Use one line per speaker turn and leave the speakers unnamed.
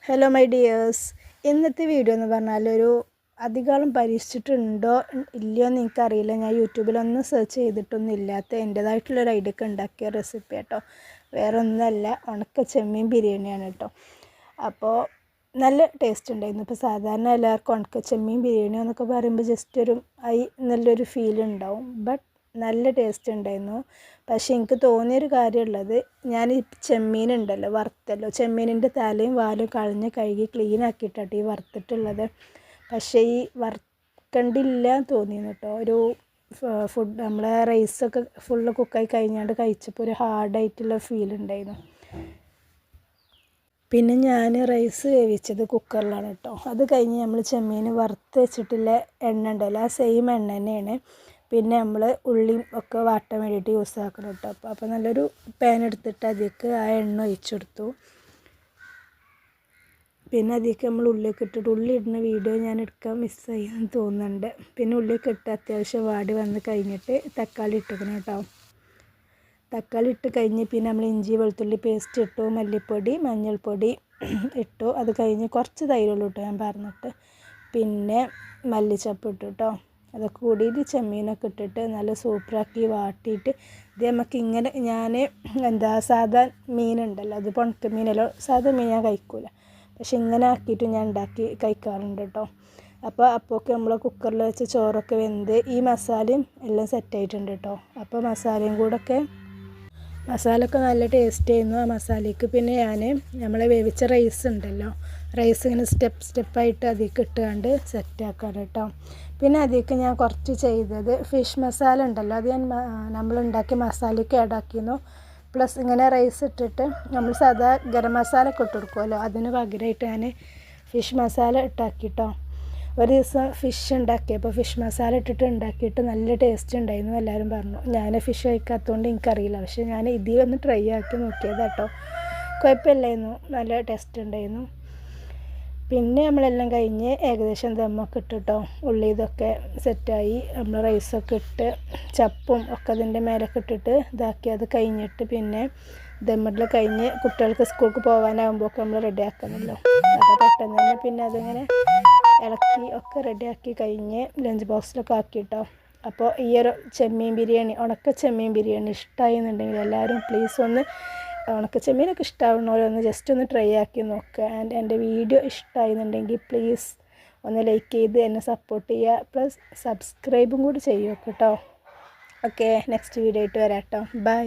Hello my dears, ഇന്നത്തെ video എന്ന് പറഞ്ഞാൽ ഒരു അധികം പരീക്ഷിച്ചിട്ടുണ്ടോ ഇല്ലയോ എന്ന് എനിക്കറിയില്ല. ഞാൻ യൂട്യൂബിലൊന്നും സെർച്ച് ചെയ്തിട്ടൊന്നും ഇല്ലാത്ത എൻ്റേതായിട്ടുള്ളൊരു ഐഡിയക്ക് ഉണ്ടാക്കിയ റെസിപ്പി കേട്ടോ. വേറെ ഒന്നുമല്ല, ഉണക്ക ചെമ്മീൻ ബിരിയാണിയാണ് കേട്ടോ. അപ്പോൾ നല്ല ടേസ്റ്റ് ഉണ്ടായിരുന്നു. ഇപ്പോൾ സാധാരണ എല്ലാവർക്കും ഉണക്ക ചെമ്മീൻ ബിരിയാണി എന്നൊക്കെ പറയുമ്പോൾ ജസ്റ്റ് ഒരു നല്ലൊരു ഫീൽ ഉണ്ടാവും. ബട്ട് നല്ല ടേസ്റ്റ് ഉണ്ടായിരുന്നു. പക്ഷേ എനിക്ക് തോന്നിയൊരു കാര്യമുള്ളത്, ഞാൻ ഈ ചെമ്മീനുണ്ടല്ലോ വറുത്തല്ലോ, ചെമ്മീനിൻ്റെ തലയും വാലും കളഞ്ഞ് കഴുകി ക്ലീൻ ആക്കിയിട്ടാണ് ഈ വറുത്തിട്ടുള്ളത്. പക്ഷേ ഈ വറുക്കണ്ടില്ല തോന്നിയിരുന്നു കേട്ടോ. ഒരു ഫുഡ് നമ്മളെ റൈസൊക്കെ ഫുള്ള് കുക്കായി കഴിഞ്ഞാണ്ട് കഴിച്ചപ്പോൾ ഒരു ഹാർഡായിട്ടുള്ള ഫീൽ ഉണ്ടായിരുന്നു. പിന്നെ ഞാൻ റൈസ് വേവിച്ചത് കുക്കറിലാണ് കേട്ടോ. അത് കഴിഞ്ഞ് നമ്മൾ ചെമ്മീൻ വറുത്ത് വെച്ചിട്ടുള്ള എണ്ണ ഉണ്ടല്ലോ, ആ സെയിം എണ്ണ തന്നെയാണ് പിന്നെ നമ്മൾ ഉള്ളിയും ഒക്കെ വാട്ടാൻ വേണ്ടിയിട്ട് യൂസ് ആക്കണം കേട്ടോ. അപ്പോൾ നല്ലൊരു പാൻ എടുത്തിട്ട് അതിലേക്ക് ആ എണ്ണ ഒഴിച്ചു കൊടുത്തു. പിന്നെ അതിലേക്ക് നമ്മൾ ഉള്ളിയൊക്കെ ഇട്ടിട്ട്, ഉള്ളി ഇടുന്ന വീഡിയോ ഞാൻ എടുക്കാൻ മിസ്സായി എന്ന് തോന്നുന്നുണ്ട്. പിന്നെ ഉള്ളിയൊക്കെ ഇട്ട് അത്യാവശ്യം വാടി വന്ന് കഴിഞ്ഞിട്ട് തക്കാളി ഇട്ടിക്കണം കേട്ടോ. തക്കാളി ഇട്ട് കഴിഞ്ഞ് പിന്നെ നമ്മൾ ഇഞ്ചി വെളുത്തുള്ളി പേസ്റ്റ് ഇട്ടു, മല്ലിപ്പൊടി മഞ്ഞൾപ്പൊടി ഇട്ടു. അത് കഴിഞ്ഞ് കുറച്ച് തൈരുള്ളൂ ഇട്ടു ഞാൻ പറഞ്ഞിട്ട്. പിന്നെ മല്ലിച്ചപ്പ് ഇട്ടു കേട്ടോ. അതൊക്കെ കൂടിയിട്ട് ചെമ്മീനൊക്കെ ഇട്ടിട്ട് നല്ല സൂപ്പറാക്കി വാട്ടിയിട്ട് ഇത് നമുക്ക് ഇങ്ങനെ, ഞാൻ സാധാ മീനുണ്ടല്ലോ, അത് ഉണക്ക മീനല്ലോ, സാധാ മീൻ ഞാൻ കഴിക്കില്ല, പക്ഷെ ഇങ്ങനെ ആക്കിയിട്ട് ഞാൻ ഉണ്ടാക്കി കഴിക്കാറുണ്ട് കേട്ടോ. അപ്പോഴൊക്കെ നമ്മൾ കുക്കറിൽ വെച്ച് ചോറൊക്കെ വെന്ത് ഈ മസാലയും എല്ലാം സെറ്റായിട്ടുണ്ട് കേട്ടോ. അപ്പോൾ മസാലയും കൂടെയൊക്കെ മസാലയൊക്കെ നല്ല ടേസ്റ്റ് ചെയ്യുന്നു ആ മസാലയ്ക്ക്. പിന്നെ നമ്മൾ വേവിച്ച റൈസ് ഉണ്ടല്ലോ, റൈസ് ഇങ്ങനെ സ്റ്റെപ്പായിട്ട് അതിലേക്ക് ഇട്ടുകൊണ്ട് സെറ്റാക്കാം കേട്ടോ. പിന്നെ അതിലേക്ക് ഞാൻ കുറച്ച് ചെയ്തത് ഫിഷ് മസാല ഉണ്ടല്ലോ, അത് ഞാൻ നമ്മളുണ്ടാക്കിയ മസാലയ്ക്ക് ആഡാക്കിയിരുന്നു. പ്ലസ് ഇങ്ങനെ റൈസ് ഇട്ടിട്ട് നമ്മൾ സാധാ ഗരം മസാല ഒക്കെ ഇട്ട് കൊടുക്കുമല്ലോ, അതിന് പകരമായിട്ട് ഞാൻ ഫിഷ് മസാല ഇട്ടാക്കിട്ടോ. ഒരു ദിവസം ഫിഷ് ഉണ്ടാക്കിയപ്പോൾ ഫിഷ് മസാല ഇട്ടിട്ട് ഉണ്ടാക്കിയിട്ട് നല്ല ടേസ്റ്റ് ഉണ്ടായിരുന്നു എല്ലാവരും പറഞ്ഞു. ഞാൻ ഫിഷ് കഴിക്കാത്തതുകൊണ്ട് എനിക്കറിയില്ല, പക്ഷേ ഞാൻ ഇതിലൊന്ന് ട്രൈ ആക്കി നോക്കിയത് കേട്ടോ. കുഴപ്പമില്ലായിരുന്നു, നല്ല ടേസ്റ്റ് ഉണ്ടായിരുന്നു. പിന്നെ നമ്മളെല്ലാം കഴിഞ്ഞ് ഏകദേശം ദമ്മൊക്കെ ഇട്ടിട്ടോ, ഉള്ളി ഇതൊക്കെ സെറ്റായി, നമ്മൾ റൈസൊക്കെ ഇട്ട് ചപ്പും ഒക്കെ അതിൻ്റെ മേലൊക്കെ ഇട്ടിട്ട് ഇതാക്കി. അത് കഴിഞ്ഞിട്ട് പിന്നെ ദമ്മിടൽ കഴിഞ്ഞ് കുട്ടികൾക്ക് സ്കൂൾക്ക് പോകാനാകുമ്പോഴൊക്കെ നമ്മൾ റെഡി ആക്കണമല്ലോ, അപ്പോൾ പെട്ടെന്ന് തന്നെ പിന്നെ അതിങ്ങനെ ഇളക്കി ഒക്കെ റെഡിയാക്കി കഴിഞ്ഞ് ലഞ്ച് ബോക്സിലൊക്കെ ആക്കിയിട്ടോ. അപ്പോൾ ഈ ഒരു ചെമ്മീൻ ബിരിയാണി, ഉണക്ക ചെമ്മീൻ ബിരിയാണി ഇഷ്ടമായി എന്നുണ്ടെങ്കിൽ എല്ലാവരും പ്ലീസ് ഒന്ന്, ഉണക്ക ചെമ്മീനൊക്കെ ഇഷ്ടമാവുന്നവരൊന്ന് ജസ്റ്റ് ഒന്ന് ട്രൈ ആക്കി നോക്കുക. ആൻഡ് എൻ്റെ വീഡിയോ ഇഷ്ടമായി എന്നുണ്ടെങ്കിൽ പ്ലീസ് ഒന്ന് ലൈക്ക് ചെയ്ത് എന്നെ സപ്പോർട്ട് ചെയ്യുക, പ്ലസ് സബ്സ്ക്രൈബും കൂടി ചെയ്യുക കേട്ടോ. ഓക്കെ, നെക്സ്റ്റ് വീഡിയോ ആയിട്ട് വരാം കേട്ടോ. ബൈ.